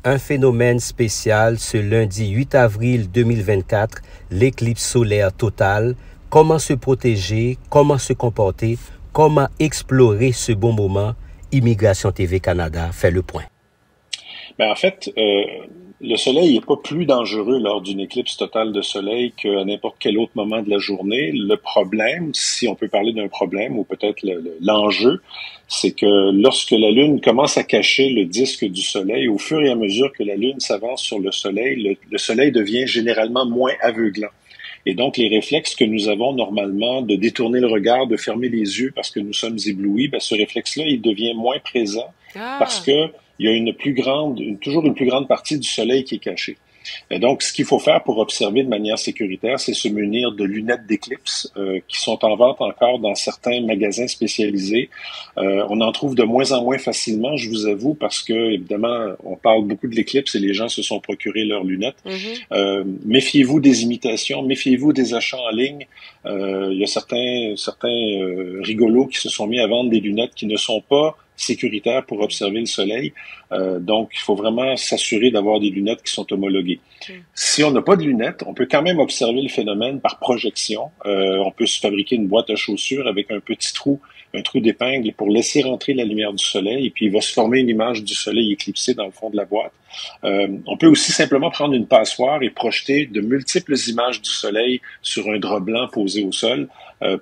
un phénomène spécial ce lundi 8 avril 2024, l'éclipse solaire totale. Comment se protéger, comment se comporter, comment explorer ce bon moment? Immigration TV Canada fait le point. En fait, le soleil n'est pas plus dangereux lors d'une éclipse totale de soleil qu'à n'importe quel autre moment de la journée. Le problème, si on peut parler d'un problème, ou peut-être l'enjeu, c'est que lorsque la Lune commence à cacher le disque du soleil, au fur et à mesure que la Lune s'avance sur le soleil, le soleil devient généralement moins aveuglant. Et donc, les réflexes que nous avons normalement de détourner le regard, de fermer les yeux parce que nous sommes éblouis, ce réflexe-là, il devient moins présent parce que il y a toujours une plus grande partie du soleil qui est cachée. Et donc, ce qu'il faut faire pour observer de manière sécuritaire, c'est se munir de lunettes d'éclipse qui sont en vente encore dans certains magasins spécialisés. On en trouve de moins en moins facilement, je vous avoue, parce que, évidemment, on parle beaucoup de l'éclipse et les gens se sont procurés leurs lunettes. Méfiez-vous des imitations, méfiez-vous des achats en ligne. Il y a certains rigolos qui se sont mis à vendre des lunettes qui ne sont pas sécuritaires pour observer le soleil. Donc, il faut vraiment s'assurer d'avoir des lunettes qui sont homologuées. Si on n'a pas de lunettes, on peut quand même observer le phénomène par projection. On peut se fabriquer une boîte à chaussures avec un petit trou, un trou d'épingle pour laisser rentrer la lumière du soleil et puis il va se former une image du soleil éclipsé dans le fond de la boîte. On peut aussi simplement prendre une passoire et projeter de multiples images du soleil sur un drap blanc posé au sol.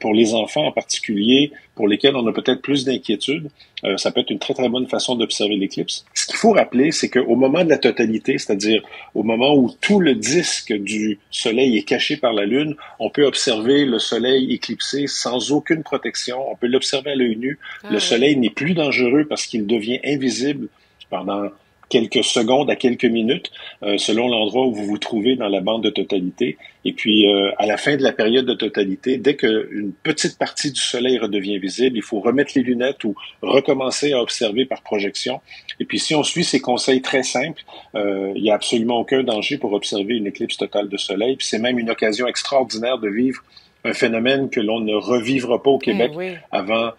Pour les enfants en particulier, pour lesquels on a peut-être plus d'inquiétude, ça peut être une très très bonne façon d'observer l'éclipse. Ce qu'il faut rappeler, c'est qu'au moment de la totalité, c'est-à-dire au moment où tout le disque du soleil est caché par la Lune, on peut observer le soleil éclipsé sans aucune protection. On peut l'observer à l'œil nu. Le soleil n'est plus dangereux parce qu'il devient invisible pendant quelques secondes à quelques minutes, selon l'endroit où vous vous trouvez dans la bande de totalité. Et puis, à la fin de la période de totalité, dès qu'une petite partie du soleil redevient visible, il faut remettre les lunettes ou recommencer à observer par projection. Et puis, si on suit ces conseils très simples, il n'y a absolument aucun danger pour observer une éclipse totale de soleil. Puis c'est même une occasion extraordinaire de vivre un phénomène que l'on ne revivra pas au Québec avant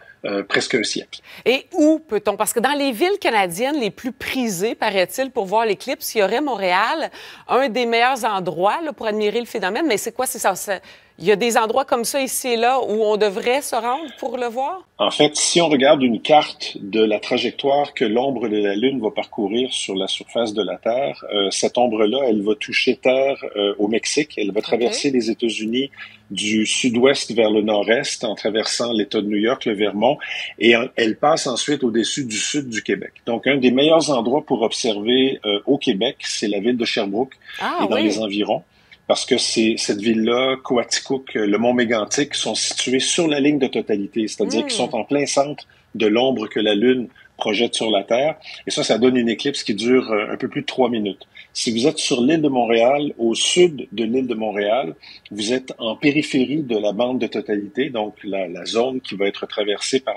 presque un siècle. Et où peut-on? Parce que dans les villes canadiennes les plus prisées, paraît-il, pour voir l'éclipse, il y aurait Montréal, un des meilleurs endroits là, pour admirer le phénomène. Mais c'est quoi? Il y a des endroits comme ça ici et là où on devrait se rendre pour le voir? En fait, si on regarde une carte de la trajectoire que l'ombre de la Lune va parcourir sur la surface de la Terre, cette ombre-là, elle va toucher Terre au Mexique. Elle va traverser les États-Unis du sud-ouest vers le nord-est en traversant l'État de New York, le Vermont, et elle passe ensuite au-dessus du sud du Québec. Donc, un des meilleurs endroits pour observer au Québec, c'est la ville de Sherbrooke et dans les environs. Parce que cette ville-là, Coaticook, le mont Mégantic, sont situés sur la ligne de totalité, c'est-à-dire qu'ils sont en plein centre de l'ombre que la Lune projette sur la Terre. Et ça donne une éclipse qui dure un peu plus de 3 minutes. Si vous êtes sur l'île de Montréal, au sud de l'île de Montréal, vous êtes en périphérie de la bande de totalité, donc la zone qui va être traversée par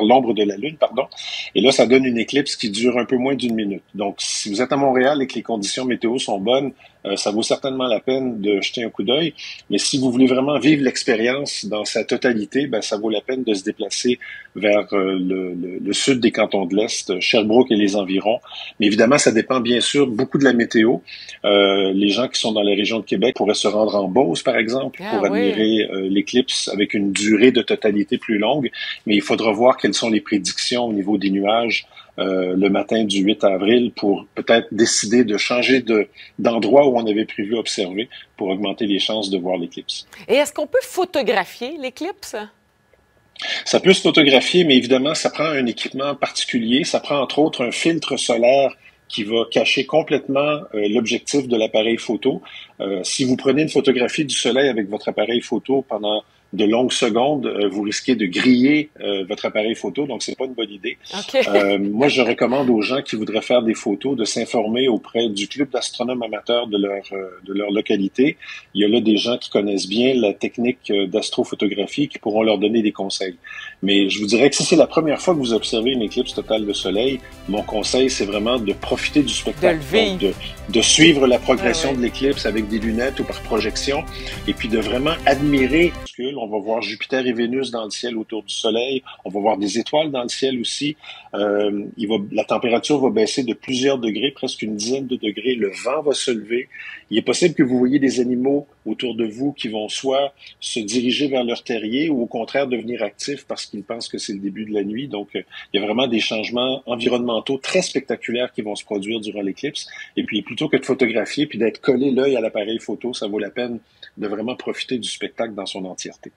l'ombre de la Lune, pardon. Et là, ça donne une éclipse qui dure un peu moins d'1 minute. Donc, si vous êtes à Montréal et que les conditions météo sont bonnes, ça vaut certainement la peine de jeter un coup d'œil. Mais si vous voulez vraiment vivre l'expérience dans sa totalité, ça vaut la peine de se déplacer vers le sud des cantons de l'Est, Sherbrooke et les environs. Mais évidemment, ça dépend bien sûr beaucoup de la météo. Les gens qui sont dans la région de Québec pourraient se rendre en Beauce, par exemple, pour admirer l'éclipse avec une durée de totalité plus longue. Mais il faudra voir quelles sont les prédictions au niveau des nuages le matin du 8 avril pour peut-être décider de changer d'endroit où on avait prévu observer pour augmenter les chances de voir l'éclipse. Et est-ce qu'on peut photographier l'éclipse? Ça peut se photographier, mais évidemment, ça prend un équipement particulier. Ça prend entre autres un filtre solaire qui va cacher complètement l'objectif de l'appareil photo. Si vous prenez une photographie du soleil avec votre appareil photo pendant de longues secondes, vous risquez de griller votre appareil photo, donc c'est pas une bonne idée. Moi, je recommande aux gens qui voudraient faire des photos de s'informer auprès du club d'astronomes amateurs de leur localité. Il y a là des gens qui connaissent bien la technique d'astrophotographie qui pourront leur donner des conseils. Mais je vous dirais que si c'est la première fois que vous observez une éclipse totale de soleil, mon conseil, c'est vraiment de profiter du spectacle, de suivre la progression de l'éclipse avec des lunettes ou par projection, et puis de vraiment admirer ce que On va voir Jupiter et Vénus dans le ciel autour du Soleil. On va voir des étoiles dans le ciel aussi. La température va baisser de plusieurs degrés, presque une dizaine de degrés. Le vent va se lever. Il est possible que vous voyez des animaux autour de vous qui vont soit se diriger vers leur terrier ou au contraire devenir actifs parce qu'ils pensent que c'est le début de la nuit. Donc, il y a vraiment des changements environnementaux très spectaculaires qui vont se produire durant l'éclipse. Et puis, plutôt que de photographier puis d'être collé l'œil à l'appareil photo, ça vaut la peine de vraiment profiter du spectacle dans son entièreté.